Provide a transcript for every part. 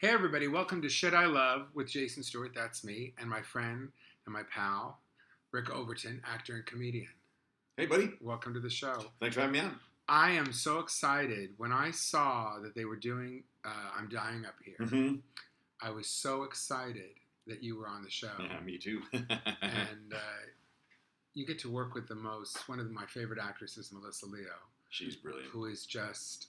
Hey everybody, welcome to Should I Love with Jason Stewart, that's me, and my friend and my pal, Rick Overton, actor and comedian. Hey buddy. Welcome to the show. Thanks for having me on. I am so excited. When I saw that they were doing I'm Dying Up Here, Mm-hmm. I was so excited that you were on the show. Yeah, me too. And you get to work with one of my favorite actresses, Melissa Leo. She's brilliant. Who is just,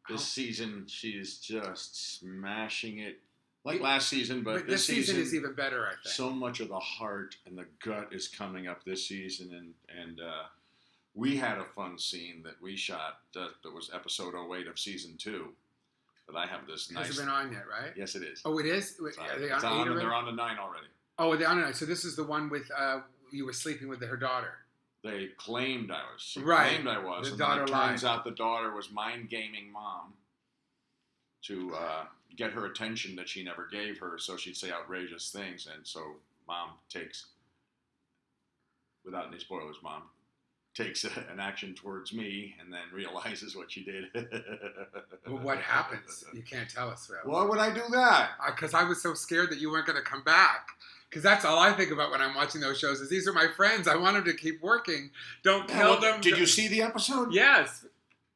This season, she's just smashing it. Like last season, but this season is even better, I think. So much of the heart and the gut is coming up this season. And we had a fun scene that we shot that was episode 08 of season 2. But I have this nice... Has it been on yet, right? Yes, it is. Oh, it is? Are they on 8 already? They're on to 9 already. Oh, they're on to 9. So this is the one with, you were sleeping with her daughter. They claimed I was. She right. claimed I was. The and daughter then it lied. turns out the daughter was mind-gaming mom to get her attention that she never gave her, so she'd say outrageous things. And so mom takes, without any spoilers, mom takes an action towards me and then realizes what she did. Well, what happens? You can't tell us. Really. Why would I do that? Because I was so scared that you weren't going to come back. Because that's all I think about when I'm watching those shows is these are my friends. I want them to keep working. Don't kill them. Did you see the episode? Yes.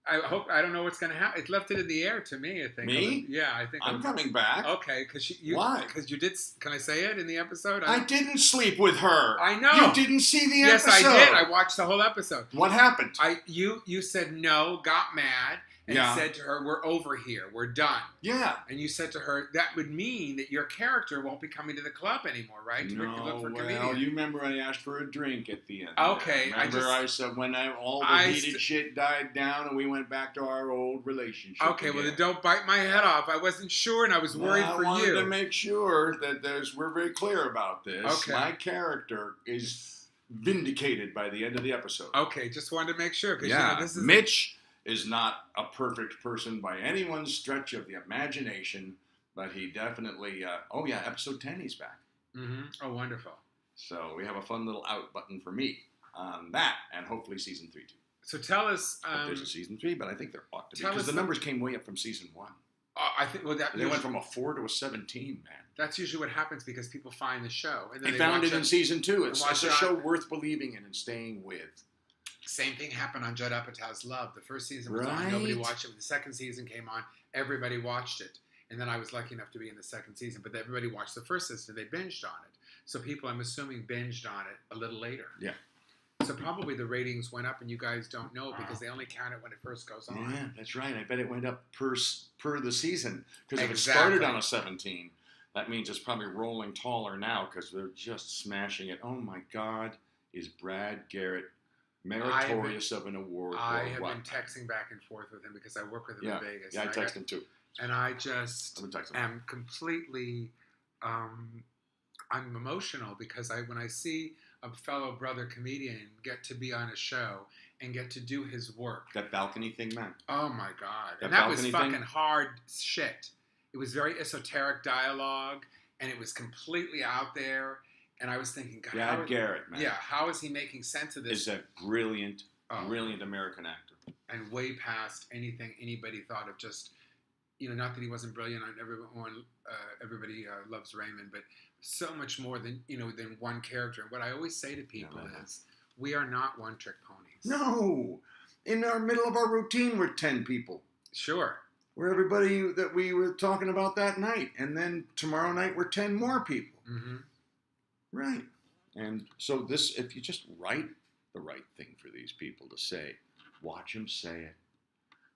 I don't know what's going to happen. It left it in the air to me, I think. Me? Yeah, I think. I'm coming back. Okay. Why? Because you did, can I say it in the episode? I didn't sleep with her. I know. You didn't see the episode. Yes, I did. I watched the whole episode. What happened? You said no, got mad, and said to her, "We're over here. We're done." Yeah. And you said to her, that would mean that your character won't be coming to the club anymore, right? To look for comedians. You remember I asked for a drink at the end. Okay. I said when all the heated shit died down and we went back to our old relationship. Okay, well then don't bite my head off. I wasn't sure and I was worried for you. I wanted to make sure that we're very clear about this. Okay. My character is vindicated by the end of the episode. Okay, just wanted to make sure. Yeah, this is Mitch is not a perfect person by anyone's stretch of the imagination, but he definitely, episode 10 he's back. Mm-hmm. Oh, wonderful. So we have a fun little out button for me on that, and hopefully season 3 too. So tell us... there's a season 3, but I think there ought to be, because the numbers came way up from season 1. I think they went from a 4 to a 17, man. That's usually what happens because people find the show. And then they found it in season 2. It's a show worth believing in and staying with. Same thing happened on Judd Apatow's Love. The first season was on, nobody watched it. When the second season came on, everybody watched it. And then I was lucky enough to be in the second season, but everybody watched the first season. They binged on it. So people, I'm assuming, binged on it a little later. Yeah. So probably the ratings went up, and you guys don't know because they only count it when it first goes on. Yeah, that's right. I bet it went up per the season. Because if it started on a 17, that means it's probably rolling taller now because they're just smashing it. Oh, my God, is Brad Garrett meritorious of an award? I have been texting back and forth with him because I work with him in Vegas. Yeah, I text him too. And I just am completely, I'm emotional because when I see a fellow brother comedian get to be on a show and get to do his work. That balcony thing, man. Oh my God. That was fucking hard shit. It was very esoteric dialogue and it was completely out there. And I was thinking, God, Brad Garrett, man. Yeah, how is he making sense of this? Is a brilliant American actor. And way past anything anybody thought of. Just, not that he wasn't brilliant on Everybody Loves Raymond, but so much more than one character. And what I always say to people is, we are not one-trick ponies. No! In our middle of our routine, we're 10 people. Sure. We're everybody that we were talking about that night. And then tomorrow night, we're 10 more people. Mm-hmm. Right. And so if you just write the right thing for these people to say, watch them say it.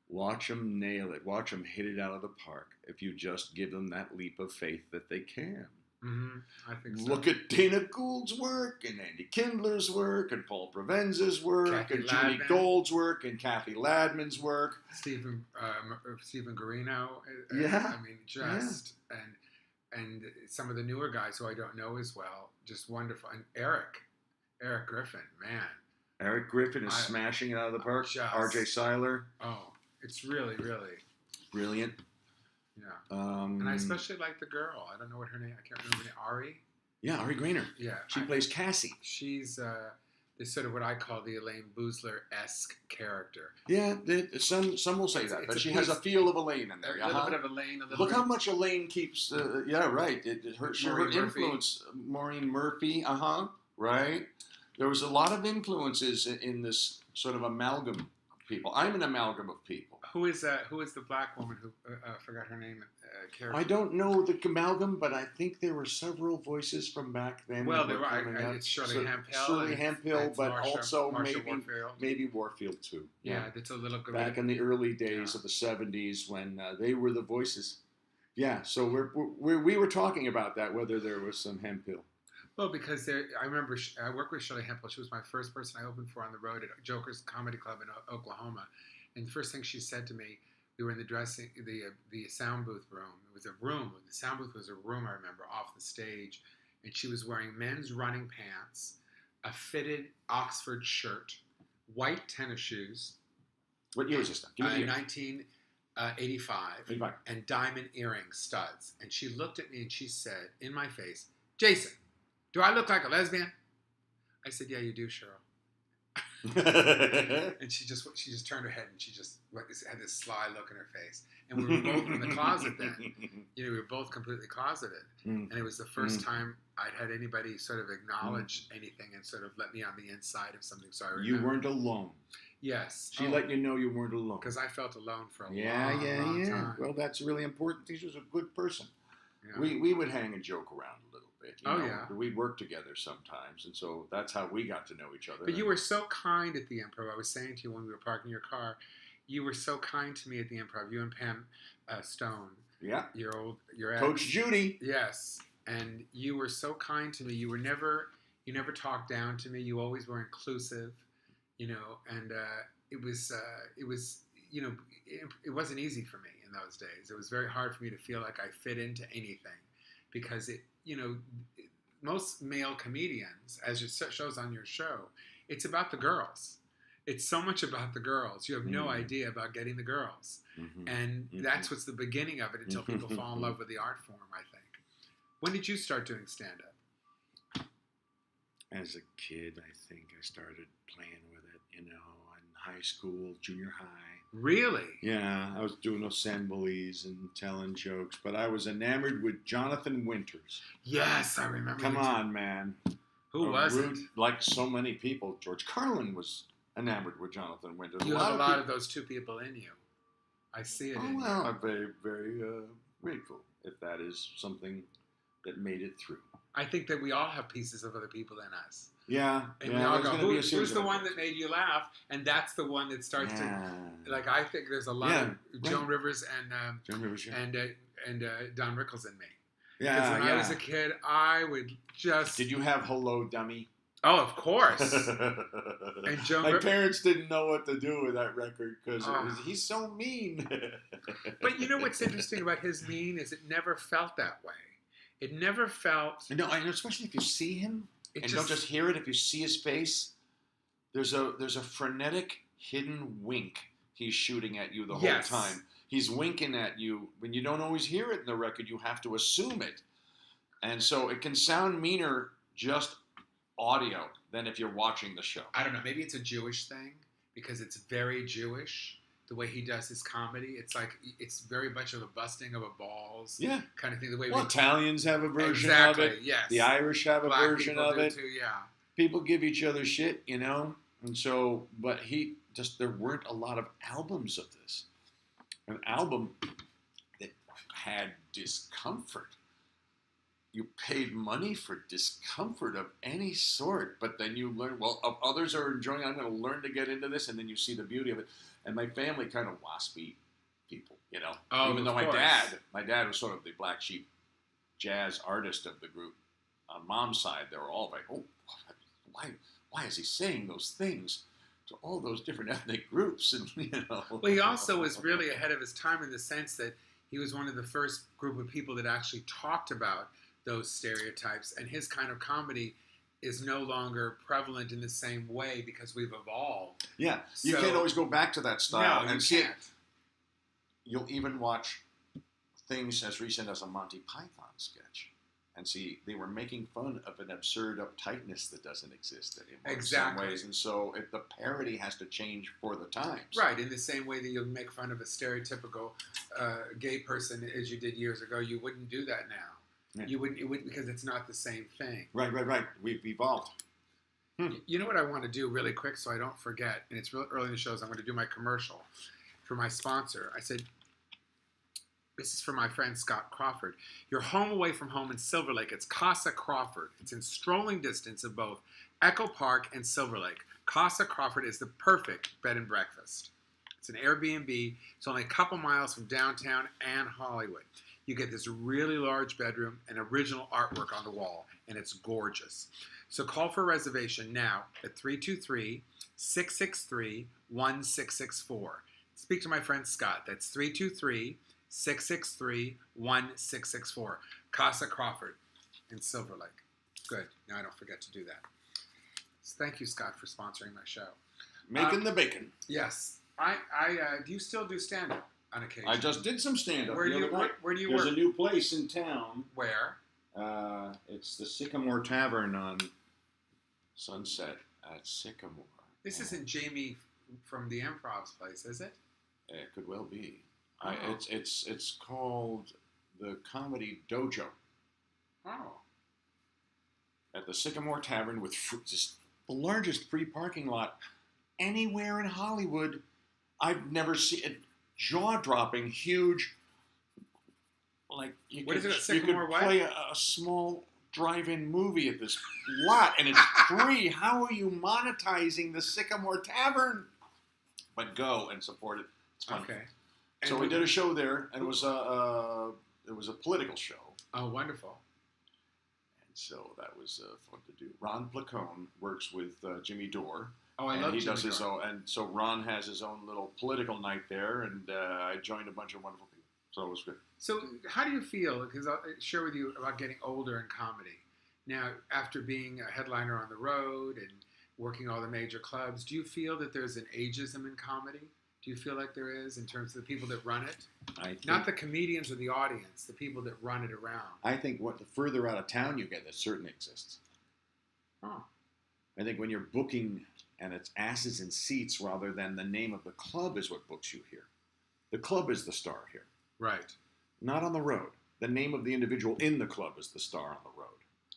Watch them nail it. Watch them hit it out of the park. If you just give them that leap of faith that they can. Mm-hmm. I think so. Look at Dana Gould's work and Andy Kindler's work and Paul Provenza's work and Judy Gold's work and Kathy Ladman's work. Stephen Garino. Yeah. I mean, and some of the newer guys who I don't know as well, just wonderful. And Eric Griffin, man. Eric Griffin is smashing it out of the park. R.J. Seiler. Oh, it's really, really brilliant. Yeah. And I especially like the girl. I don't know what her name. I can't remember her name. Ari. Yeah, Ari Grainer. Yeah. She plays Cassie. She's is sort of what I call the Elaine Boozler-esque character. Yeah, some will say that, but she has a feel of Elaine in there. A little bit of Elaine. Look how much Elaine keeps. Yeah, right. Her influence, Maureen Murphy. Right. There was a lot of influences in this sort of amalgam of people. I'm an amalgam of people. Who is the black woman who forgot her name? Character. I don't know the amalgam, but I think there were several voices from back then. Well, there were. It's Shirley Hemphill. Shirley Hemphill, but also Marsha maybe Warfield too. Yeah, that's a little good. Back in the early days of the '70s when they were the voices. Yeah, so we were talking about that, whether there was some Hemphill. Well, because I remember I worked with Shirley Hemphill. She was my first person I opened for on the road at Joker's Comedy Club in Oklahoma, and the first thing she said to me. We were in the sound booth room. It was a room. The sound booth was a room, I remember, off the stage. And she was wearing men's running pants, a fitted Oxford shirt, white tennis shoes. What year was this? 1985. And diamond earring studs. And she looked at me and she said, in my face, "Jason, do I look like a lesbian?" I said, "Yeah, you do, Cheryl." And she just turned her head and she just had this sly look in her face. And we were both in the closet then. We were both completely closeted. And it was the first time I'd had anybody sort of acknowledge anything and sort of let me on the inside of something. So I remember. You weren't alone. Yes. She let you know you weren't alone. Because I felt alone for a long time. Well, that's really important. She was a good person. Yeah. We would hang and joke around a little bit. You know? We'd work together sometimes, and so that's how we got to know each other. But you were so kind at the Improv. I was saying to you when we were parking your car, you were so kind to me at the Improv. You and Pam Stone. Yeah. Your Coach Judy. Yes, and you were so kind to me. You never talked down to me. You always were inclusive, and it wasn't easy for me in those days. It was very hard for me to feel like I fit into anything because most male comedians, as it shows on your show, it's about the girls. It's so much about the girls. You have no idea about getting the girls. And that's what's the beginning of it until people fall in love with the art form, I think. When did you start doing stand-up? As a kid, I think I started playing with it, in high school, junior high. Really? Yeah, I was doing assemblies and telling jokes, but I was enamored with Jonathan Winters. Yes, I remember. Come on, man. Who was it? Like so many people, George Carlin was enamored with Jonathan Winters. You have a lot of those two people in you. I see it in you. Well, I'm very, very grateful if that is something that made it through. I think that we all have pieces of other people in us. Yeah. And we all go, who's the one that made you laugh? And that's the one that starts to, like, I think there's a lot of Joan Rivers and Don Rickles in me. Yeah, because when I was a kid, I would just... Did you have Hello, Dummy? Oh, of course. And My parents didn't know what to do with that record because he's so mean. But you know what's interesting about his mean is it never felt that way. It never felt... No, especially if you see him and don't just hear it. If you see his face, there's a frenetic hidden wink he's shooting at you the whole time. He's winking at you. When you don't always hear it in the record, you have to assume it. And so it can sound meaner just audio than if you're watching the show. I don't know. Maybe it's a Jewish thing because it's very Jewish. The way he does his comedy, it's very much of a busting of a balls kind of thing. The way Italians have a version of it. Yes. The Irish have a version of it. Too, yeah. People give each other shit, and so, but there weren't a lot of albums of this. An album that had discomfort. You paid money for discomfort of any sort, but then you learn, others are enjoying it, I'm going to learn to get into this, and then you see the beauty of it. And my family kind of waspy people, even though my dad was sort of the black sheep jazz artist of the group. On mom's side, they were all like, oh, why is he saying those things to all those different ethnic groups? And Well, he also was really ahead of his time in the sense that he was one of the first group of people that actually talked about those stereotypes, and his kind of comedy is no longer prevalent in the same way because we've evolved. Yeah, you can't always go back to that style and see it. You'll even watch things as recent as a Monty Python sketch, And see, they were making fun of an absurd uptightness that doesn't exist anymore Exactly. in some ways. And so the parody has to change for the times. Right, in the same way that you'll make fun of a stereotypical gay person as you did years ago, you wouldn't do that now. Yeah. You wouldn't because it's not the same thing. Right. We've evolved. You know what I want to do really quick so I don't forget, and it's real early in the show, so I'm going to do my commercial for my sponsor. I said, this is for my friend Scott Crawford. You're home away from home in Silver Lake. It's Casa Crawford. It's in strolling distance of both Echo Park and Silver Lake. Casa Crawford is the perfect bed and breakfast. It's an Airbnb. It's only a couple miles from downtown and Hollywood. You get this really large bedroom and original artwork on the wall, and it's gorgeous. So call for a reservation now at 323-663-1664. Speak to my friend Scott. That's 323-663-1664. Casa Crawford in Silver Lake. Good. Now I don't forget to do that. So thank you, Scott, for sponsoring my show. Making the bacon. Yes. Do you still do stand-up on occasion? I just did some stand-up Where the other night. Where do you There's work? a new place in town. Where? It's the Sycamore Tavern on Sunset at Sycamore. This isn't Jamie from the Improv's place, is it? It could well be. Oh. It's called the Comedy Dojo Oh. at the Sycamore Tavern with just the largest free parking lot anywhere in Hollywood. I've never seen it. Jaw-dropping, huge. Like you What could, is it at you Sycamore could what? play a small drive-in movie at this lot, and it's free. How are you monetizing the Sycamore Tavern? But go and support it. It's fun. Okay. So we did a show there, and it was a political show, Oh, wonderful. and so that was fun to do. Ron Placone works with Jimmy Dore, Oh, I and love he Jimmy does his Dore. own. And so Ron has his own little political night there, and I joined a bunch of wonderful people. So it was good. So how do you feel, because I'll share with you about getting older in comedy. Now, after being a headliner on the road and working all the major clubs, do you feel that there's an ageism in comedy? Do you feel like there is in terms of the people that run it? Not the comedians or the audience, the people that run it around. I think the further out of town you get, that certainly exists. Oh. I think when you're booking and it's asses in seats rather than the name of the club is what books you here. The club is the star here. Right. Not on the road. The name of the individual in the club is the star on the road.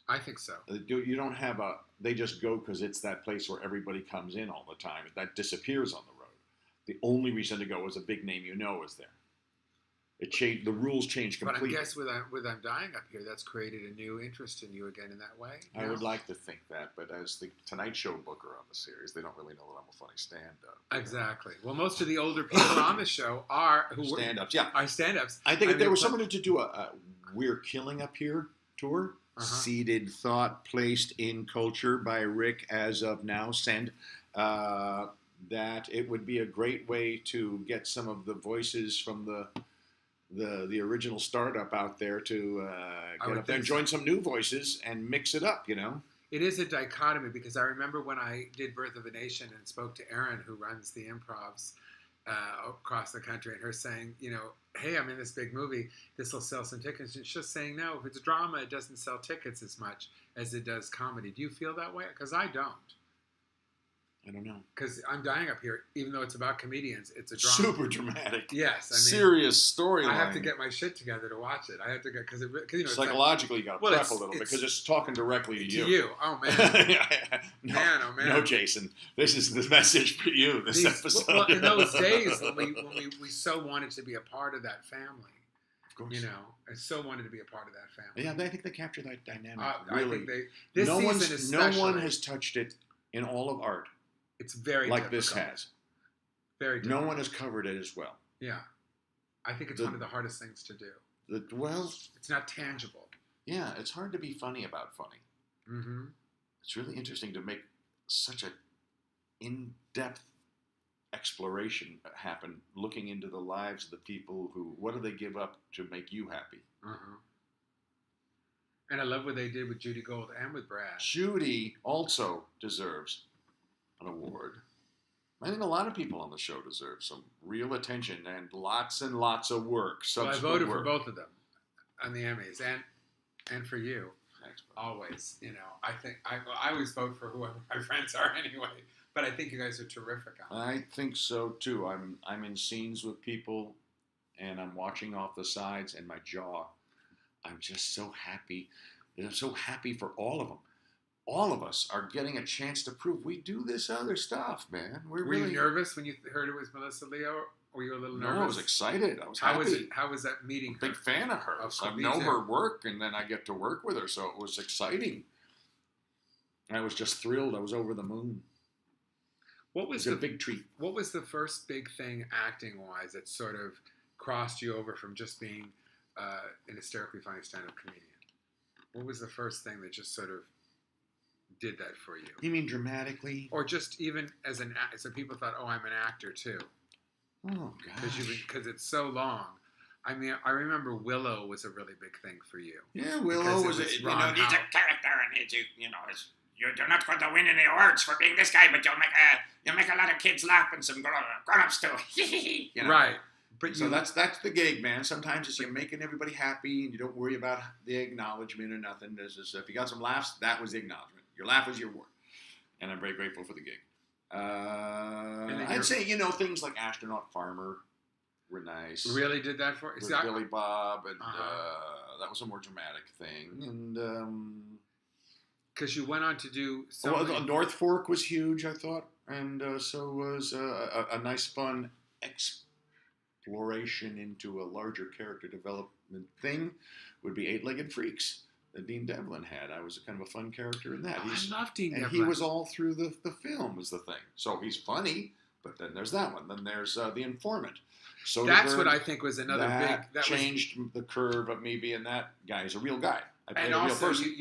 I think so. You don't have they just go because it's that place where everybody comes in all the time. That disappears on the road. The only reason to go is a big name you know is there. The rules change completely. But I guess with I'm Dying Up Here, that's created a new interest in you again in that way. I would like to think that, but as the Tonight Show booker on the series, they don't really know that I'm a funny stand-up. Exactly. Well, most of the older people on the show are Stand-ups, yeah. Are stand-ups. I think if there was someone to do a We're Killing Up Here tour, seeded thought placed in culture by Rick as of now, that it would be a great way to get some of the voices from the original startup out there to get up there and join some new voices and mix it up, you know? It is a dichotomy because I remember when I did Birth of a Nation and spoke to Erin, who runs the Improvs across the country, and her saying, you know, hey, I'm in this big movie, this will sell some tickets. And she's just saying, no, if it's drama, it doesn't sell tickets as much as it does comedy. Do you feel that way? Because I don't. I don't know. Because I'm Dying Up Here, even though it's about comedians, it's a drama. Super dramatic. Yes. I mean, serious storyline. I have to get my shit together to watch it. I have to get, because you know, psychologically, you got to prep a little bit because it's talking directly to you. To you. Oh, man. No, oh, man. No, Jason. This is the message for you, this episode. Well, in those days, when we so wanted to be a part of that family. Of course. You know, I so wanted to be a part of that family. Yeah, I think they capture that dynamic I really. think this season especially. No one has touched it in all of art. It's very like difficult. This has. Very difficult. No one has covered it as well. Yeah. I think it's one of the hardest things to do. It's not tangible. Yeah, it's hard to be funny about funny. Mm-hmm. It's really interesting to make such a in-depth exploration happen, looking into the lives of the people who, what do they give up to make you happy? Mm-hmm. And I love what they did with Judy Gold and with Brad. Judy also deserves an award. I think a lot of people on the show deserve some real attention and lots of work. Well, I voted for both of them on the Emmys. And And for you. Thanks, brother. Always. I think I always vote for whoever my friends are anyway. But I think you guys are terrific on it. I think so too. I'm in scenes with people, and I'm watching off the sides, and my jaw. I'm just so happy. And I'm so happy for all of them. All of us are getting a chance to prove we do this other stuff, man. Were you nervous when you heard it was Melissa Leo? Or were you a little nervous? No, I was excited. I was How happy. was it? How was that meeting? Big fan of hers. I me know too. her work, and then I get to work with her, so it was exciting. I was just thrilled. I was over the moon. What was It was a big treat. What was the first big thing acting-wise that sort of crossed you over from just being an hysterically funny stand-up comedian? What was the first thing that just sort of did that for you? You mean dramatically? Or just even as so people thought, oh, I'm an actor too. Oh, gosh. Because it's so long. I mean, I remember Willow was a really big thing for you. Yeah, Willow was He's a character, and you're not going to win any awards for being this guy, but you'll make a lot of kids laugh and some grown-ups too. Right. But so that's the gig, man. Sometimes it's you're making everybody happy, and you don't worry about the acknowledgement or nothing. There's just, if you got some laughs, that was the acknowledgement. Your laugh was your word, and I'm very grateful for the gig. I'd say things like Astronaut Farmer were nice. Really did that for with Billy Bob, and that was a more dramatic thing. And because you went on to do North Fork was huge, I thought, and so was a nice, fun exploration into a larger character development thing. Would be Eight-Legged Freaks that Dean Devlin had. I was kind of a fun character in that. I love Dean Devlin. And he was all through the film was the thing. So he's funny, but then there's that one. Then there's The Informant. Soderberg, that's what I think was another big... That changed the curve of me being that guy. He's a real guy. I played and a real also, person.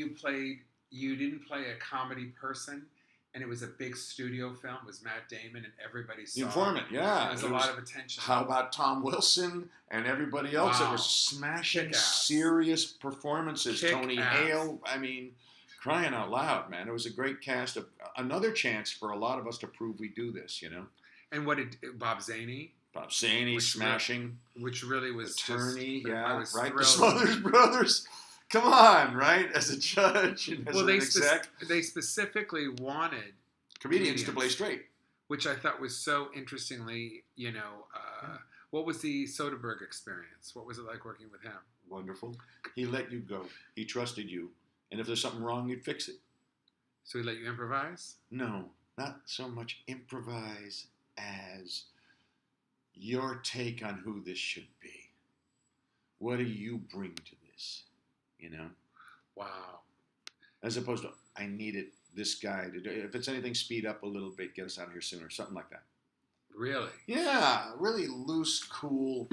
you didn't play a comedy person, and it was a big studio film. It was Matt Damon, and everybody saw The Informant, yeah. There was a lot of attention. How about Tom Wilson and everybody else that was smashing serious performances? Tony Hale, I mean, crying out loud, man. It was a great cast. Another chance for a lot of us to prove we do this, And what did Bob Zaney? Smashing. Which really was Attorney, I was right? thrilled. The Smothers Brothers. Come on, right? As a judge and as an exec. They specifically wanted comedians to play straight. Which I thought was so interestingly, what was the Soderberg experience? What was it like working with him? Wonderful. He let you go. He trusted you. And if there's something wrong, you'd fix it. So he let you improvise? No, not so much improvise as your take on who this should be. What do you bring to this? Wow. As opposed to, I needed this guy to do it. If it's anything, speed up a little bit, get us out of here sooner, something like that. Really? Yeah, really loose, cool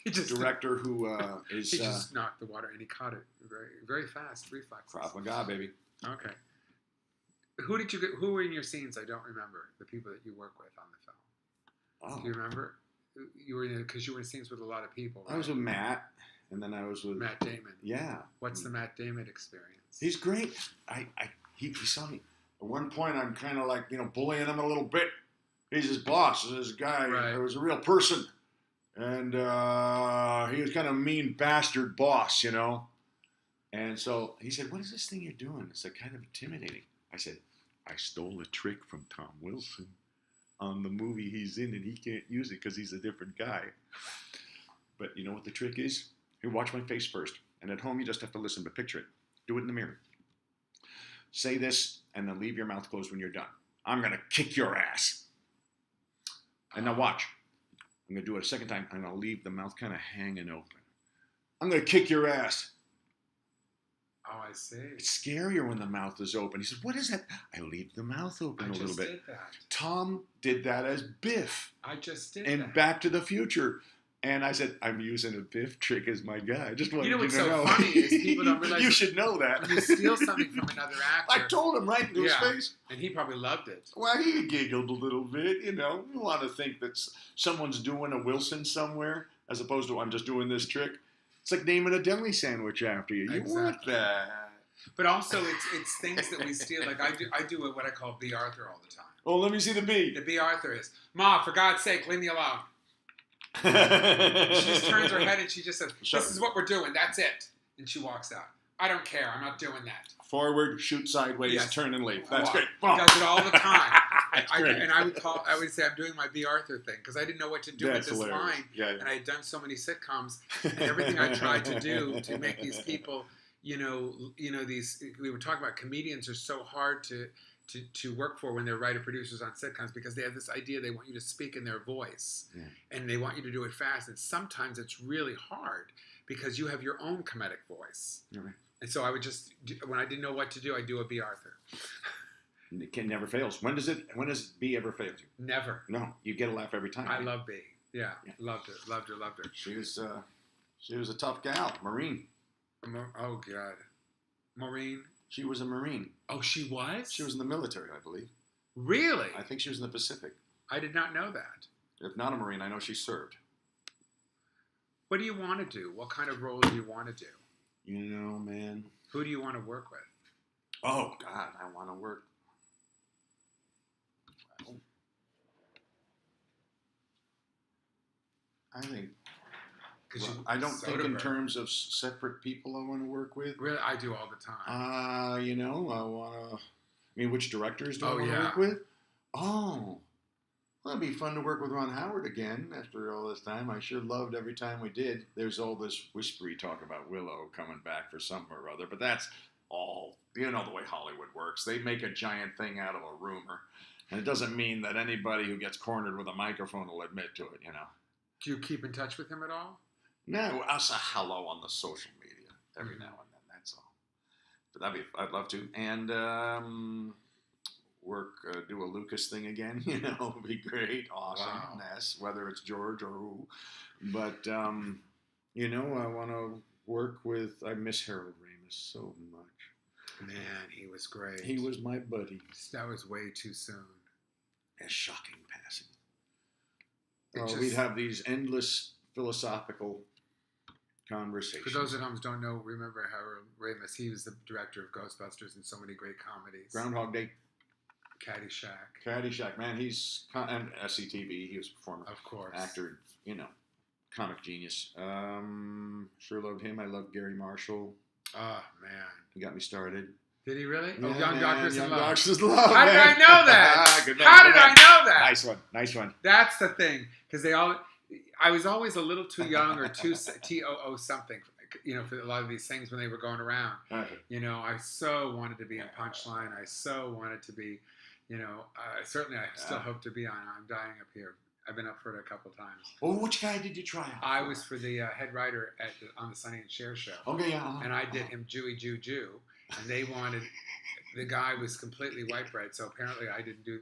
director who is... He just knocked the water, and he caught it very, very fast, reflexes. Krav Maga, baby. Okay. Who were in your scenes? I don't remember. The people that you work with on the film. Oh. Do you remember? Because you were in scenes with a lot of people, right? I was with Matt, and then I was with... Matt Damon. Yeah. What's the Matt Damon experience? He's great. He saw me. At one point, I'm kind of like, bullying him a little bit. He's his boss. This guy was a real person. And he was kind of a mean bastard boss, And so he said, what is this thing you're doing? It's kind of intimidating. I said, I stole a trick from Tom Wilson on the movie he's in, and he can't use it because he's a different guy. But you know what the trick is? Here, watch my face first. And at home, you just have to listen, but picture it. Do it in the mirror. Say this, and then leave your mouth closed when you're done. I'm going to kick your ass. And now watch. I'm going to do it a second time. I'm going to leave the mouth kind of hanging open. I'm going to kick your ass. Oh, I see. It's scarier when the mouth is open. He said, what is that? I leave the mouth open a little bit. I just did that. Tom did that as Biff. I just did in that. Back to the Future. And I said, I'm using a Biff trick as my guy. I just wanted you to know. What's so funny is people don't realize. You should know that. When you steal something from another actor. I told him right into his face. And he probably loved it. Well, he giggled a little bit, You want to think that someone's doing a Wilson somewhere as opposed to I'm just doing this trick. It's like naming a deli sandwich after you. You want that. But also, it's things that we steal. Like I do what I call B. Arthur all the time. Oh, let me see the B. The B. Arthur is, Ma, for God's sake, leave me alone. She just turns her head and she just says, this is what we're doing. That's it. and she walks out. I don't care. I'm not doing that. Forward, shoot sideways, Yes. turn and leave. That's Well, great. He does it all the time. Great. And I would say I'm doing my B. Arthur thing because I didn't know what to do That's with this hilarious. line. Yeah. And I had done so many sitcoms, and everything I tried to do to make these people, these, we were talking about comedians are so hard to work for when they're writer producers on sitcoms because they have this idea they want you to speak in their voice, and they want you to do it fast, and sometimes it's really hard because you have your own comedic voice. Right. And so I would just, when I didn't know what to do, I'd do a B. Arthur. It never fails. When does B ever fail you? Never. No, you get a laugh every time. I right? love B. Yeah, loved her. She was a tough gal, Marine. Oh God, Maureen. She was a Marine. Oh, she was. She was in the military, I believe. Really? I think she was in the Pacific. I did not know that. If not a Marine, I know she served. What do you want to do? What kind of role do you want to do? You know, man. Who do you want to work with? Oh God, I want to work. I think. I don't think in terms of separate people I want to work with. Really, I do all the time. I want to. I mean, which directors do I want to work with? Oh, well, it'd be fun to work with Ron Howard again after all this time. I sure loved every time we did. There's all this whispery talk about Willow coming back for something or other, but that's all, the way Hollywood works. They make a giant thing out of a rumor, and it doesn't mean that anybody who gets cornered with a microphone will admit to it, Do you keep in touch with him at all? No, I'll say hello on the social media every now and then. That's all. But I'd love to. And do a Lucas thing again. Would be great, awesomeness. Wow. Whether it's George or who. But I want to work with. I miss Harold Ramis so much. Man, he was great. He was my buddy. That was way too soon. A shocking passing. We'd have these endless philosophical conversations. For those at home who don't know, remember Harold Ramis. He was the director of Ghostbusters and so many great comedies. Groundhog Day. Caddyshack. Man, he's and SCTV. He was a performer, of course, actor. Comic genius. Sure loved him. I loved Gary Marshall. Oh man, he got me started. Did he really? Yeah, Young Doctors in Love. Doctors in Love. How did I know that? How did I know that? Nice one. That's the thing, because I was always a little too young or too TOO something, for a lot of these things when they were going around. Okay. I so wanted to be in Punchline. I so wanted to be, certainly I still hope to be on I'm Dying Up Here. I've been up for it a couple times. Well, which guy did you try out? I was for the head writer on the Sonny and Cher show. Okay, yeah. And I did him Jewy Jew, and they wanted, the guy was completely white bread, so apparently I didn't do,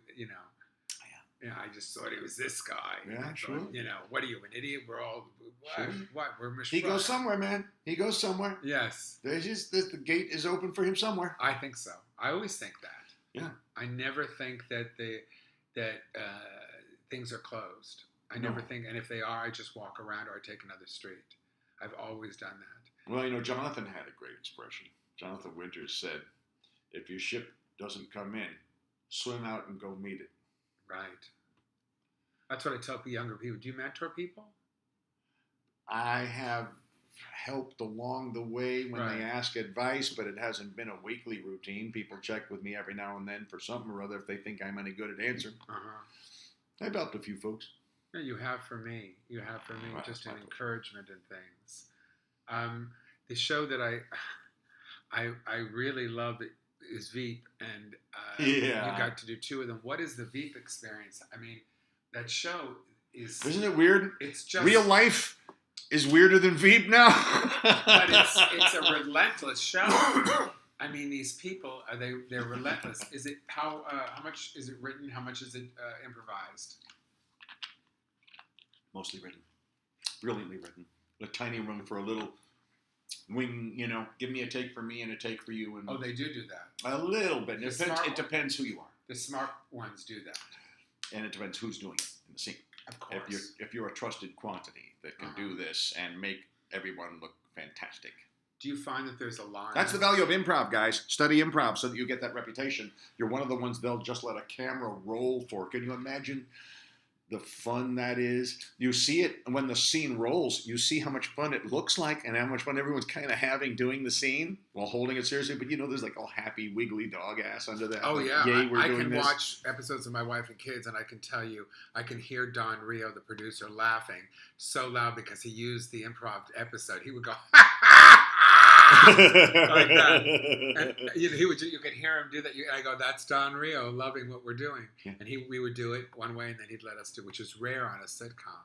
I just thought he was this guy. Yeah, sure. What are you, an idiot? We're all, what? We're Mishra. He goes somewhere, man. He goes somewhere. Yes. There's just, the gate is open for him somewhere. I think so. I always think that. Yeah. I never think that things are closed. I never think, and if they are, I just walk around or I take another street. I've always done that. Well, Jonathan had a great expression. Jonathan Winters said, if your ship doesn't come in, swim out and go meet it. Right. That's what I tell younger people. Do you mentor people? I have helped along the way when they ask advice, but it hasn't been a weekly routine. People check with me every now and then for something or other if they think I'm any good at answering. I've helped a few folks. Yeah, you have for me. Just an encouragement and things. The show that I really love is Veep, and you got to do two of them. What is the Veep experience? I mean, that show is... Isn't it weird? It's just... Real life is weirder than Veep now. But it's a relentless show. I mean, these people, they're relentless. Is it how much is it written? How much is it improvised? Mostly written. Brilliantly written. A tiny room for a little wing, give me a take for me and a take for you. And they do that. A little bit. It depends who you are. The smart ones do that. And it depends who's doing it in the scene. Of course. If you're a trusted quantity that can do this and make everyone look fantastic. Do you find that there's a line? That's the value of improv, guys. Study improv so that you get that reputation. You're one of the ones they'll just let a camera roll for. Can you imagine the fun that is. You see it when the scene rolls. You see how much fun it looks like and how much fun everyone's kind of having doing the scene while holding it seriously. But there's like all happy, wiggly dog ass under that. Oh, like, yeah. Yay, we're I doing can this. watch episodes of My Wife and Kids, and I can tell you, I can hear Don Rio, the producer, laughing so loud because he used the improv episode. He would go, like that. And you could hear him do that. I go, that's Don Rio loving what we're doing. Yeah. And we would do it one way, and then he'd let us do, which is rare on a sitcom.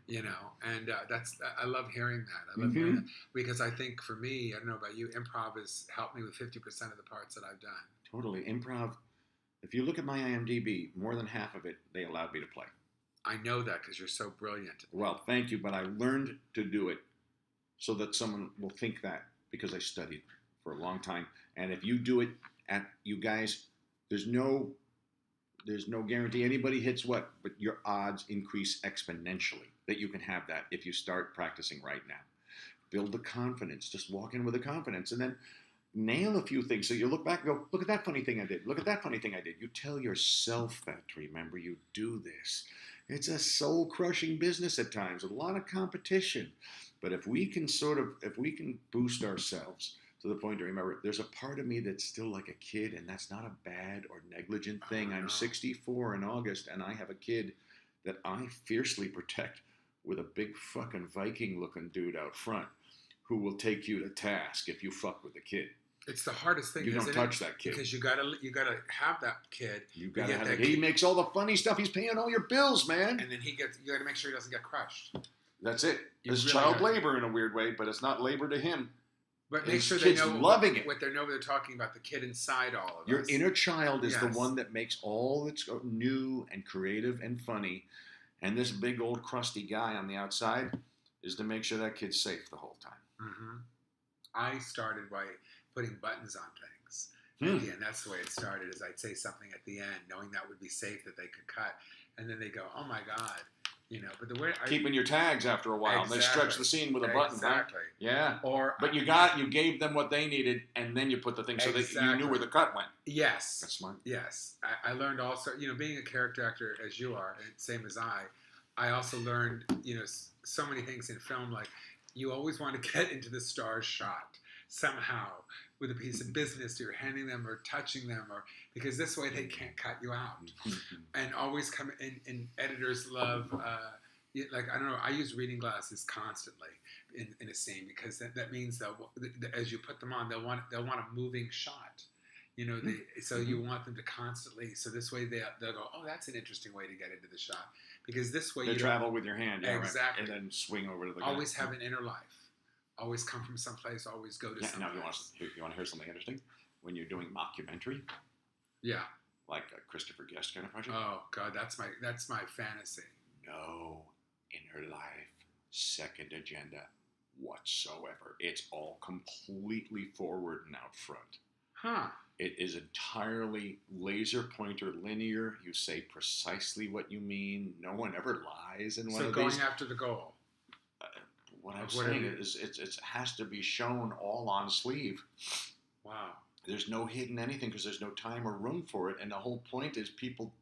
Yeah. And I love hearing that. I love hearing that because I think for me, I don't know about you, improv has helped me with 50% of the parts that I've done. Totally. Improv, if you look at my IMDb, more than half of it, they allowed me to play. I know that because you're so brilliant. Well, thank you, but I learned to do it so that someone will think that because I studied for a long time. And if you do it you guys, there's no guarantee anybody hits what, but your odds increase exponentially that you can have that if you start practicing right now. Build the confidence. Just walk in with the confidence and then nail a few things. So you look back and go, look at that funny thing I did. Look at that funny thing I did. You tell yourself that to remember you do this. It's a soul-crushing business at times, a lot of competition. But if we can boost ourselves to the point to remember, there's a part of me that's still like a kid, and that's not a bad or negligent thing. I'm 64 in August, and I have a kid that I fiercely protect with a big fucking Viking-looking dude out front who will take you to task if you fuck with the kid. It's the hardest thing. You don't touch that kid because you gotta have that kid. You gotta have that kid. He makes all the funny stuff. He's paying all your bills, man. And then you gotta make sure he doesn't get crushed. That's it. It's really child labor in a weird way, but it's not labor to him. But make sure they know what they're talking about. The kid inside all of us. Your inner child is the one that makes all that's new and creative and funny. And this big old crusty guy on the outside is to make sure that kid's safe the whole time. Mm-hmm. I started by putting buttons on things. And that's the way it started, is I'd say something at the end, knowing that would be safe, that they could cut. And then they go, oh my God. But the way keeping your tags after a while. Exactly. They stretch the scene with a button, exactly. Right? Yeah. But you gave them what they needed, and then you put the thing so that you knew where the cut went. Yes. That's smart. Yes. I learned also, being a character actor as you are, and same as I also learned, so many things in film, like you always want to get into the star's shot somehow with a piece of business you're handing them or touching them, or because this way they can't cut you out. And always come in editors love, like, I don't know, I use reading glasses constantly in a scene because that means as you put them on, they'll want a moving shot. So you want them to constantly, so this way they'll go, oh, that's an interesting way to get into the shot. Because this way you travel with your hand, exactly, right? And then swing over to the always have an inner life. Always come from someplace. Always go to someplace. Now you want to hear something interesting? When you're doing mockumentary, like a Christopher Guest kind of project. Oh God, that's my fantasy. No inner life, second agenda whatsoever. It's all completely forward and out front. Huh. It is entirely laser pointer linear. You say precisely what you mean. No one ever lies in one of these. So going after the goal. What I'm saying is it has to be shown all on sleeve. Wow. There's no hidden anything because there's no time or room for it. And the whole point is people,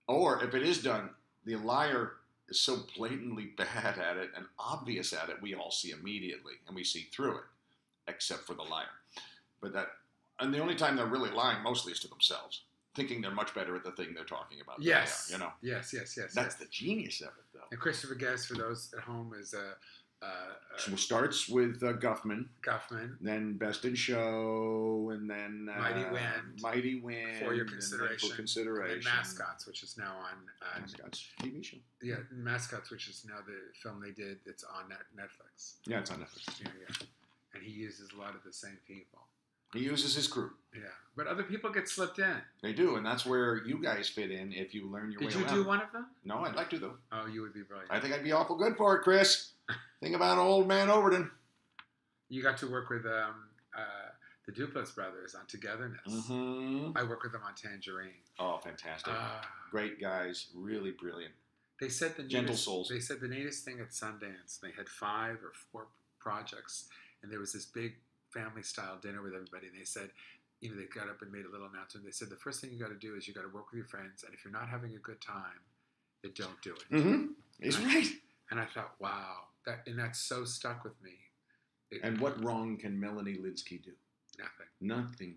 or if it is done, the liar is so blatantly bad at it and obvious at it, we all see immediately and we see through it, except for the liar. And the only time they're really lying mostly is to themselves, thinking they're much better at the thing they're talking about. Yes. Than they are, Yes. That's the genius of it, though. And Christopher Guest, for those at home, is so it starts with Guffman, then Best in Show, and then Mighty Wind, For Your Consideration, and Mascots, which is now on Mascots TV show. Yeah, Mascots, which is now the film they did that's on Netflix. Yeah, it's on Netflix. Yeah. And he uses a lot of the same people. He uses his crew. Yeah, but other people get slipped in. They do, and that's where you guys fit in if you learn your way around. Did you do one of them? No, I'd like to, though. Oh, you would be brilliant. I think I'd be awful good for it, Chris. Think about old man Overton. You got to work with the Duplass brothers on Togetherness. Mm-hmm. I work with them on Tangerine. Oh, fantastic. Great guys. Really brilliant. They said gentle souls. They said the neatest thing at Sundance, they had 5 or 4 projects, and there was this big family-style dinner with everybody, and they said, they got up and made a little announcement. They said, the first thing you got to do is you got to work with your friends, and if you're not having a good time, that don't do it. Mm-hmm. He's right. And I thought, wow, that's so stuck with me. And what wrong can Melanie Lynskey do? Nothing.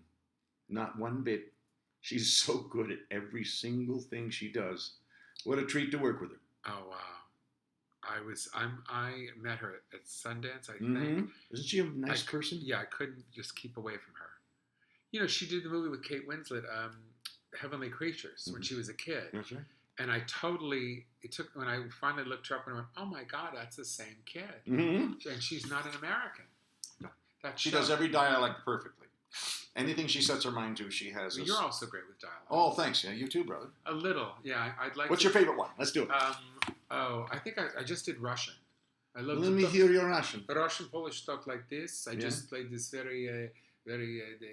Not one bit. She's so good at every single thing she does. What a treat to work with her. Oh wow. I met her at Sundance, I Mm-hmm. think. Isn't she a nice person? Yeah, I couldn't just keep away from her. You know, she did the movie with Kate Winslet, Heavenly Creatures, when she was a kid. That's right. And when I finally looked her up and I went, oh my God, that's the same kid. Mm-hmm. And she's not an American. She does every dialect perfectly. Anything she sets her mind to, she has. Well, you're also great with dialogue. Oh, thanks. Yeah, you too, brother. A little, yeah. I'd like. What's your favorite one? Let's do it. I think I just did Russian. I love. Let me hear your Russian. Russian Polish talk like this. I just played this very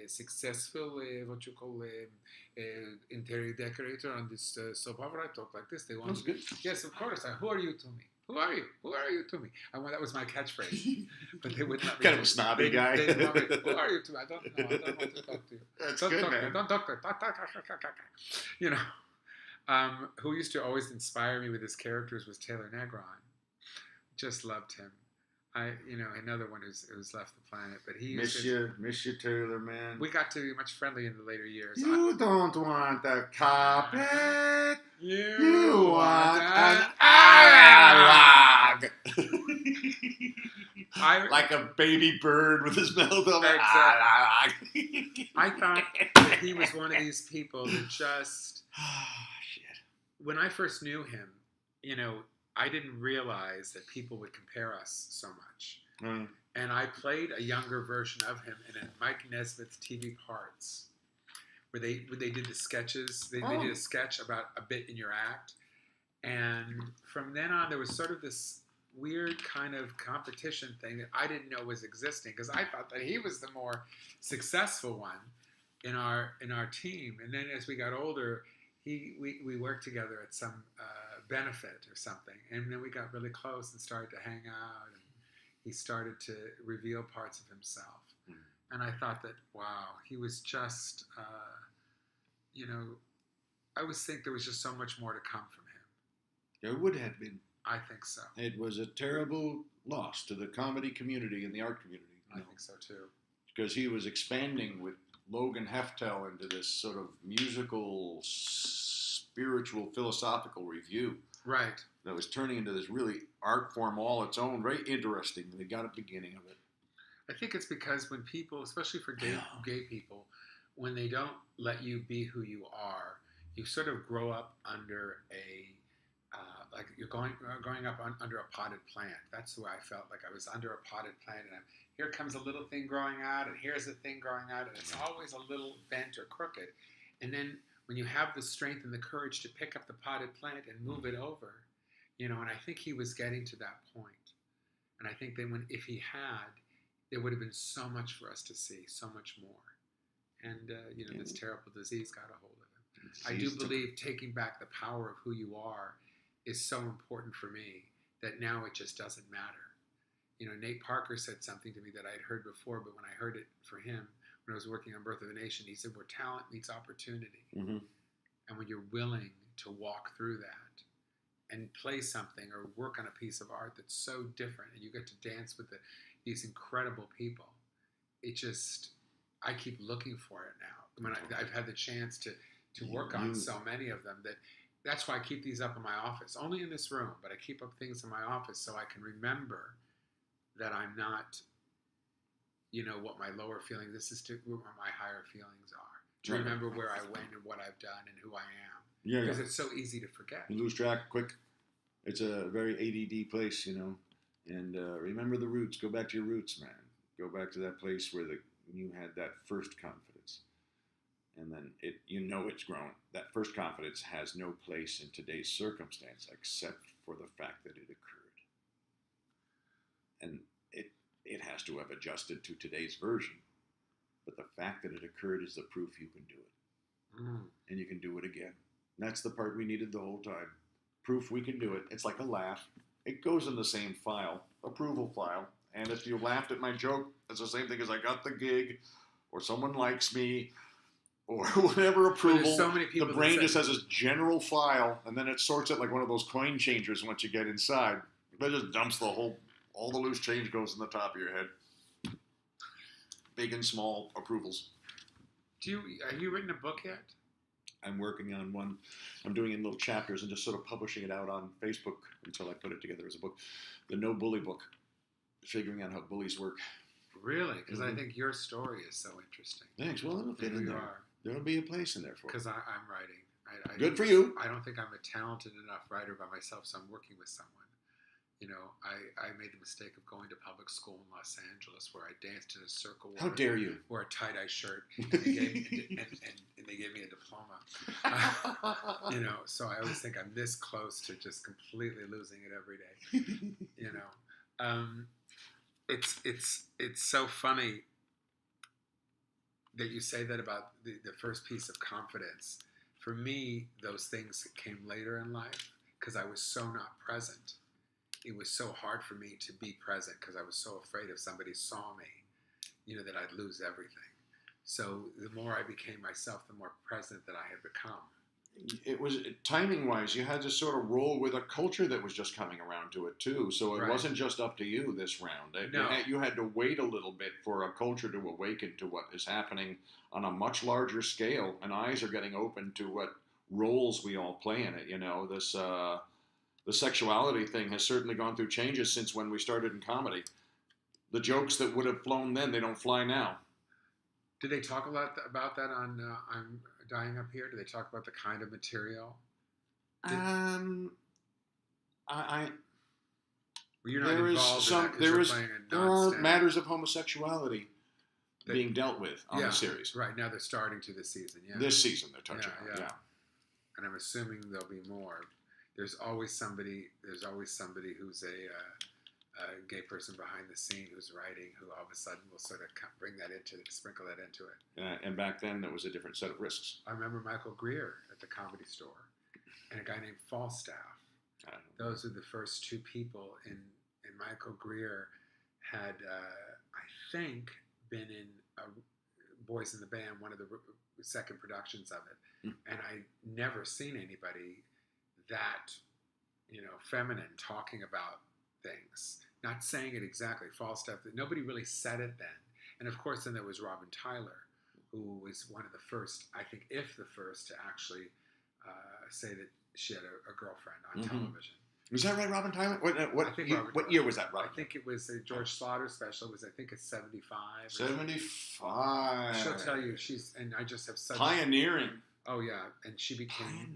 successful what you call interior decorator on this soap opera. I talk like this. They want. That's good. Yes, of course. Who are you to me? Who are you? Who are you to me? That was my catchphrase. But they would not. Kind of a snobby guy. Who are you to me? I don't know. I don't want to talk to you. That's don't good, talk man. Don't talk to you know. Who used to always inspire me with his characters was Taylor Negron. Just loved him. Another one who's left the planet, but he miss you, Taylor, man. We got to be much friendly in the later years. You don't want a carpet. You want an analog. Like a baby bird with his mouth open. Exactly. I thought that he was one of these people that just. Shit. When I first knew him, I didn't realize that people would compare us so much. Mm. And I played a younger version of him in a Mike Nesmith's TV Parts, where they did the sketches. They did a sketch about a bit in your act. And from then on, there was sort of this weird kind of competition thing that I didn't know was existing, because I thought that he was the more successful one in our team. And then as we got older, we worked together at some benefit or something, and then we got really close and started to hang out, and he started to reveal parts of himself. And I thought that, wow, he was just I always think there was just so much more to come from him. There would have been. I think so. It was a terrible loss to the comedy community and the art community. I think so too, because he was expanding with Logan Heftel into this sort of musical, spiritual, philosophical review. Right. That was turning into this really art form all its own, very interesting. They got a beginning of it. I think it's because when people, especially for gay people, when they don't let you be who you are, you sort of grow up under like you're growing up under a potted plant. That's the way I felt. Like I was under a potted plant, and here comes a little thing growing out, and here's a thing growing out, and it's always a little bent or crooked. And then when you have the strength and the courage to pick up the potted plant and move it over, and I think he was getting to that point. And I think that if he had, there would have been so much for us to see, so much more. And, this terrible disease got a hold of him. I do believe taking back the power of who you are is so important for me that now it just doesn't matter. Nate Parker said something to me that I had heard before, but when I heard it for him, when I was working on Birth of a Nation, he said, where talent meets opportunity. Mm-hmm. And when you're willing to walk through that and play something or work on a piece of art that's so different, and you get to dance with these incredible people, I keep looking for it now. I've had the chance to work on so many of them that's why I keep these up in my office, only in this room, but I keep up things in my office so I can remember that I'm not, what my lower feelings, this is what my higher feelings are. To remember where I went and what I've done and who I am. Yeah, because it's so easy to forget. You lose track quick. It's a very ADD place, And remember the roots. Go back to your roots, man. Go back to that place where you had that first confidence. And then it's grown. That first confidence has no place in today's circumstance except for the fact that it occurred. And it has to have adjusted to today's version. But the fact that it occurred is the proof you can do it. And you can do it again. And that's the part we needed the whole time. Proof we can do it. It's like a laugh. It goes in the same file, approval file. And if you laughed at my joke, it's the same thing as I got the gig, or someone likes me, or whatever approval. There's so many people the brain that just has this general file, and then it sorts it like one of those coin changers once you get inside. It just dumps all the loose change goes in the top of your head. Big and small approvals. Have you written a book yet? I'm working on one. I'm doing it in little chapters and just sort of publishing it out on Facebook until I put it together as a book. The No Bully book. Figuring out how bullies work. Really? Because I think your story is so interesting. Thanks. Well, it'll fit in there. There'll be a place in there for it. Because I'm writing. Good for you. I don't think I'm a talented enough writer by myself, so I'm working with someone. You know, I made the mistake of going to public school in Los Angeles where I danced in a circle. How dare you? Wore a tie-dye shirt, and they gave me a diploma. You know, so I always think I'm this close to just completely losing it every day. You know, it's so funny that you say that about the first piece of confidence. For me, those things came later in life because I was so not present. It was so hard for me to be present because I was so afraid if somebody saw me, you know, that I'd lose everything. So the more I became myself, the more present that I had become. It was, timing-wise, you had to sort of roll with a culture that was just coming around to it, too. So it wasn't just up to you this round. You had to wait a little bit for a culture to awaken to what is happening on a much larger scale, and eyes are getting open to what roles we all play in it, you know. This... the sexuality thing has certainly gone through changes since when we started in comedy. The jokes that would have flown then, they don't fly now. Did they talk a lot about that on I'm Dying Up Here? Did they talk about the kind of material? Well, you're not involved in that there are matters of homosexuality being dealt with on the series. Right, now they're starting to this season, yeah. This season they're touching on, yeah. And I'm assuming there'll be more. There's always somebody who's a gay person behind the scene who's writing, who all of a sudden will sort of sprinkle that into it. And back then, there was a different set of risks. I remember Michael Greer at the Comedy Store, and a guy named Falstaff. Those are the first two people. And Michael Greer had, I think, been in Boys in the Band, one of the second productions of it, and I'd never seen anybody that, you know, feminine talking about things, not saying it exactly, Falstaff, that nobody really said it then. And of course, then there was Robin Tyler, who was one of the first, I think, if the first, to actually say that she had a girlfriend on television. Was that right, Robin Tyler? What year was that, Robin? I think it was a George Slaughter special. It was, I think it's 75. 75. She'll tell you, and I just have such... Pioneering. Oh, yeah, and she became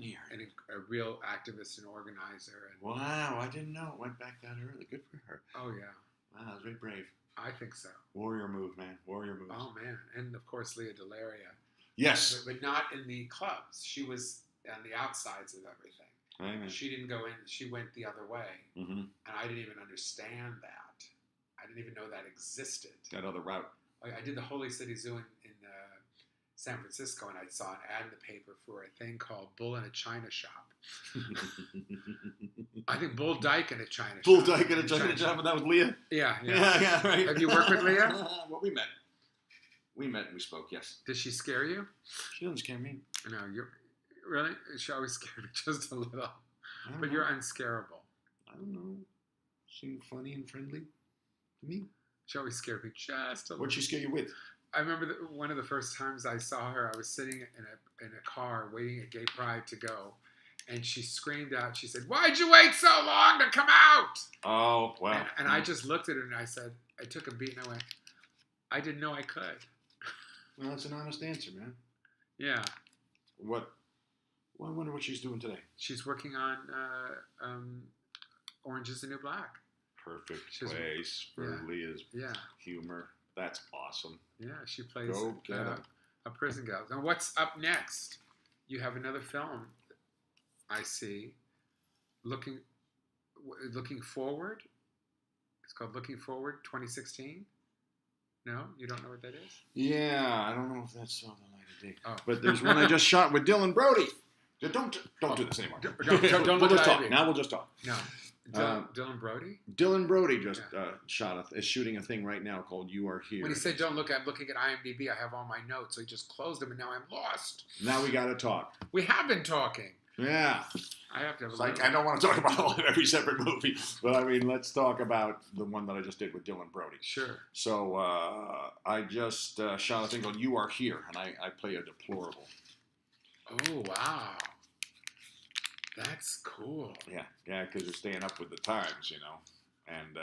a real activist and organizer. And, wow, I didn't know it went back that early. Good for her. Oh, yeah. Wow, that was very brave. I think so. Warrior move, man. Warrior move. Oh, man. And, of course, Leah Delaria. Yes. But not in the clubs. She was on the outsides of everything. Amen. She didn't go in. She went the other way. Mm-hmm. And I didn't even understand that. I didn't even know that existed. That other route. I did the Holy City Zoo in San Francisco, and I saw an ad in the paper for a thing called Bull in a China Shop. I think Bull Dyke in a China Shop. Bull Dyke in a China Shop, and that was Leah? Yeah, right. Have you worked with Leah? Well, we met. We met and we spoke, yes. Did she scare you? She doesn't scare me. No, really? She always scared me just a little. But you're unscarable. I don't know. Seemed funny and friendly to me. She always scared me just a little. What'd she scare you with? I remember one of the first times I saw her, I was sitting in a car waiting at Gay Pride to go, and she screamed out, she said, "Why'd you wait so long to come out?" Oh, wow. And I just looked at her and I said, I took a beat and I went, I didn't know I could. Well, that's an honest answer, man. Yeah. What? Well, I wonder what she's doing today. She's working on Orange is the New Black. Perfect place for Leah's humor. That's awesome. Yeah, she plays a prison gal. Now, what's up next? You have another film, I see. Looking Forward. It's called Looking Forward 2016. No, you don't know what that is? Yeah, I don't know if that's Saw the Light of Day. Oh. But there's one I just shot with Dylan Brody. Don't do this anymore. Don't we'll look just at talk. Ivy. Now we'll just talk. No. Dylan Brody? Dylan Brody just is shooting a thing right now called You Are Here. When he said don't look, I'm looking at IMDb. I have all my notes. So he just closed them, and now I'm lost. Now we got to talk. We have been talking. Yeah. I have to have It's like, I don't want to talk about every separate movie, but I mean, let's talk about the one that I just did with Dylan Brody. Sure. So I just shot a thing called You Are Here, and I play a deplorable. Oh, wow. That's cool. Yeah, because you're staying up with the times, you know. And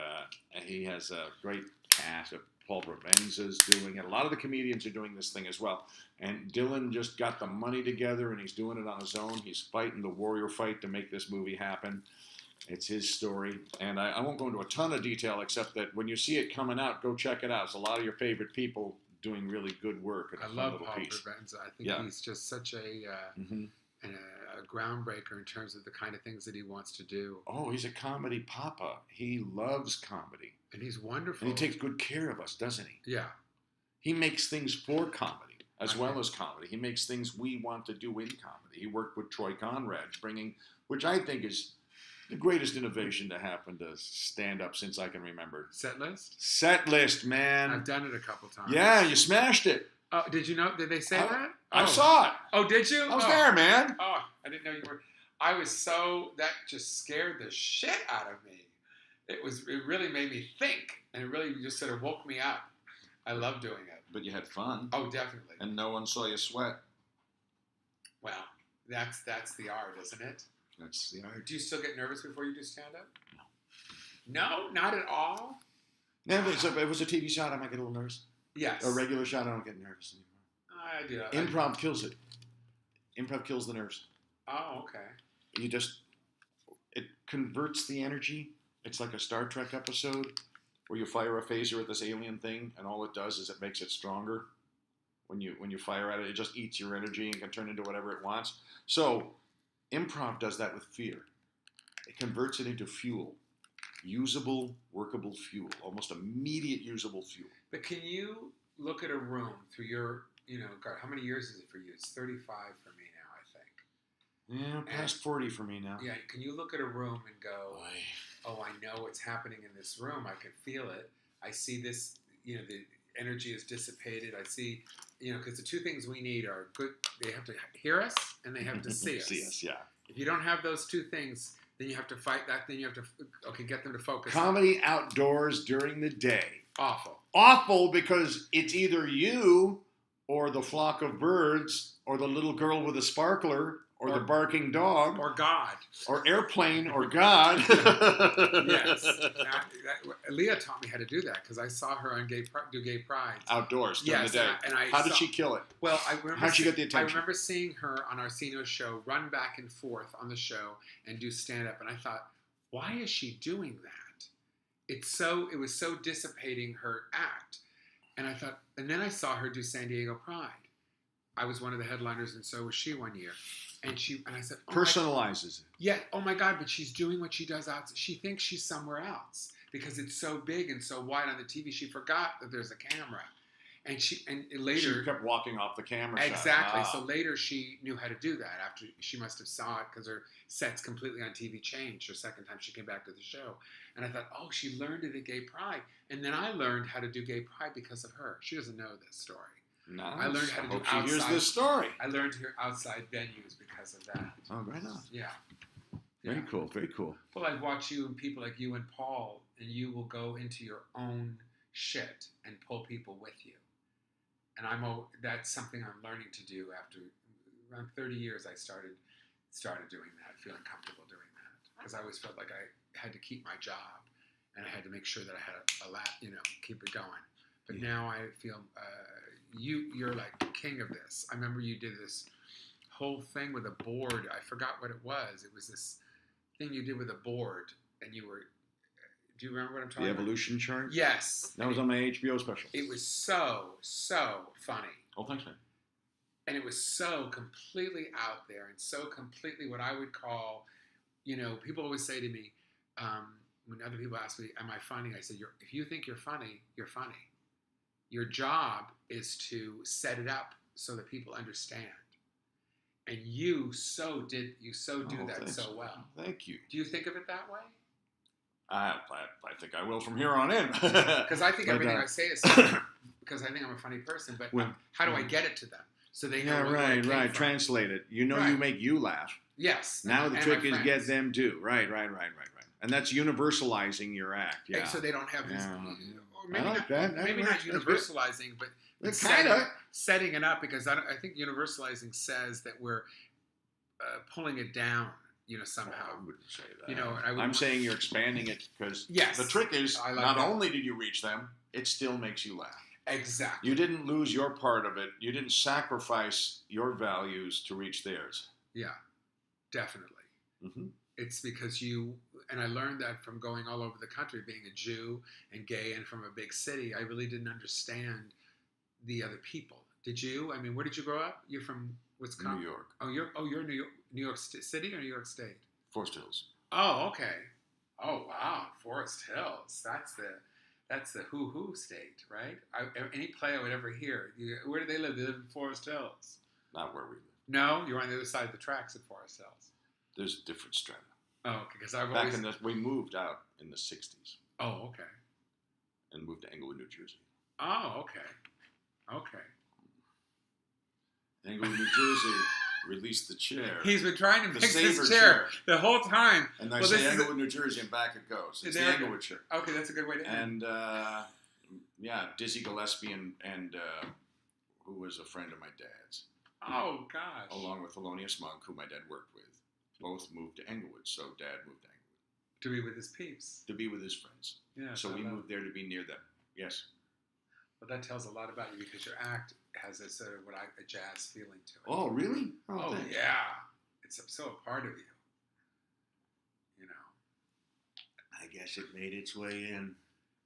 he has a great cast. Paul Provenza's doing it. A lot of the comedians are doing this thing as well. And Dylan just got the money together, and he's doing it on his own. He's fighting the warrior fight to make this movie happen. It's his story. And I won't go into a ton of detail, except that when you see it coming out, go check it out. It's a lot of your favorite people doing really good work. I love Paul Provenza. I think he's just such a groundbreaker in terms of the kind of things that he wants to do. Oh, he's a comedy papa. He loves comedy. And he's wonderful. And he takes good care of us, doesn't he? Yeah. He makes things for comedy as well as comedy. He makes things we want to do in comedy. He worked with Troy Conrad, which I think is the greatest innovation to happen to stand-up since I can remember. Set list? Set list, man. I've done it a couple times. Yeah, you smashed it. Oh, did you know? Did they say that? I saw it. Oh, did you? I was there, man. Oh, I didn't know you were. I was that just scared the shit out of me. It really made me think, and it really just sort of woke me up. I love doing it. But you had fun. Oh, definitely. And no one saw you sweat. Well, that's the art, isn't it? That's the art. Do you still get nervous before you do stand-up? No, not at all. No, if it was a TV shot, I might get a little nervous. Yes. A regular shot, I don't get nervous anymore. I do. Improv kills it. Improv kills the nerves. Oh, okay. It converts the energy. It's like a Star Trek episode where you fire a phaser at this alien thing, and all it does is it makes it stronger. When you fire at it, it just eats your energy and can turn into whatever it wants. So, improv does that with fear. It converts it into fuel. Usable, workable fuel. Almost immediate usable fuel. But can you look at a room through your, God, how many years is it for you? It's 35 for me now, I think. Yeah, past 40 for me now. Yeah, can you look at a room and go, oh, I know what's happening in this room. I can feel it. I see this, the energy is dissipated. I see, because the two things we need are good. They have to hear us and they have to see us. See us, yeah. If you don't have those two things, then you have to fight that. Then you have to, get them to focus. Comedy outdoors during the day. Awful Because it's either you or the flock of birds or the little girl with a sparkler or the barking dog. Or God. Or airplane or God. Yes. Leah taught me how to do that because I saw her on do gay pride. Outdoors during the day. How did she kill it? Well, I remember. How did she get the attention? I remember seeing her on Arsenio's show run back and forth on the show and do stand-up, and I thought, why is she doing that? It was so dissipating her act. And I thought, and then I saw her do San Diego Pride. I was one of the headliners, and so was she one year. And I said, personalizes it. Yeah. Oh my God! But she's doing what she does out. She thinks she's somewhere else because it's so big and so wide on the TV. She forgot that there's a camera, and later she kept walking off the camera. Exactly. So later she knew how to do that. After she must have saw it because her sets completely on TV changed. Her second time she came back to the show, and I thought, oh, she learned it at Gay Pride, and then I learned how to do Gay Pride because of her. She doesn't know this story. Nice. I learned how to do outside. Here's this story. I learned to hear outside venues because of that. Oh, right on. Yeah. Very cool. Very cool. Well, I've watched you and people like you and Paul, and you will go into your own shit and pull people with you. And that's something I'm learning to do. After around 30 years, I started doing that, feeling comfortable doing that, because I always felt like I had to keep my job, and I had to make sure that I had keep it going. But now I feel you're like the king of this. I remember you did this whole thing with a board. I forgot what it was. It was this thing you did with a board, and you were. Do you remember what I'm talking about? The evolution chart? Yes. That was on my HBO special. It was so funny. Oh, thanks, man. And it was so completely out there and so completely what I would call, people always say to me, when other people ask me, am I funny? I say, if you think you're funny, you're funny. Your job is to set it up so that people understand. And you so do that thanks. so well. Thank you. Do you think of it that way? I think I will from here on in. Because I think everything I say is because I think I'm a funny person. But how do I get it to them so they know? Yeah, where I came from? Translate it. You make you laugh. Yes. Now the and trick my is friends. get them to. Right. And that's universalizing your act. Yeah. And so they don't have these. Or maybe I like that. That maybe works. not That's good. universalizing, but It's kinda. setting it up because I think universalizing says that we're pulling it down. Somehow. I wouldn't say that. I'm saying you're expanding it because yes, the trick is like not that. only did you reach them, it still makes you laugh. Exactly. You didn't lose your part of it. You didn't sacrifice your values to reach theirs. Yeah, definitely. Mm-hmm. It's because and I learned that from going all over the country, being a Jew and gay and from a big city. I really didn't understand the other people. Did you? I mean, where did you grow up? You're from Wisconsin? New York. You're New York City or New York State? Forest Hills. Oh, okay. Oh, wow. Forest Hills. That's the who state, right? Any play I would ever hear. Where do they live? They live in Forest Hills. Not where we live. No, you're on the other side of the tracks at Forest Hills. There's different strata. Oh, okay. Because we moved out in the 60s. Oh, okay. And moved to Englewood, New Jersey. Oh, okay. Okay. Englewood, New Jersey released the chair. He's been trying to fix Saber this chair the whole time. And I say Englewood, New Jersey, and back it goes. It's the Englewood chair. Okay, that's a good way to end. And Dizzy Gillespie and who was a friend of my dad's. Oh gosh. Along with Thelonious Monk, who my dad worked with, both moved to Englewood. So Dad moved to Englewood to be with his peeps. To be with his friends. Yeah. So we moved there to be near them. Yes. Well, that tells a lot about you because your act has a sort of a jazz feeling to it. Oh, really? Oh yeah. It's so a part of you. I guess it made its way in.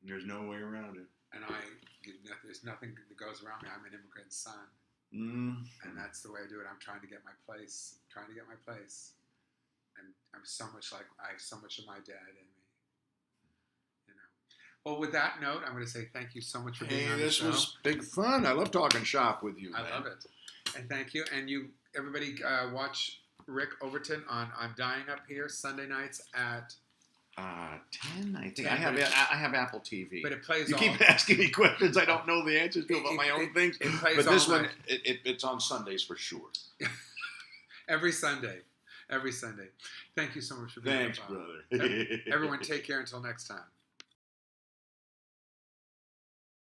There's no way around it. And there's nothing that goes around me. I'm an immigrant son. Mm. And that's the way I do it. I'm trying to get my place. And I have so much of my dad in me. Well, with that note, I'm going to say thank you so much for being on the show. This was big fun. I love talking shop with you. I love it. And thank you. And everybody watch Rick Overton on I'm Dying Up Here Sunday nights at 10, I think. 10, I have Apple TV. But it plays You keep asking me questions I don't know the answers to about my own things. It plays but this one, night. it's on Sundays for sure. Every Sunday. Thank you so much for being Thanks, brother. Everyone, take care until next time.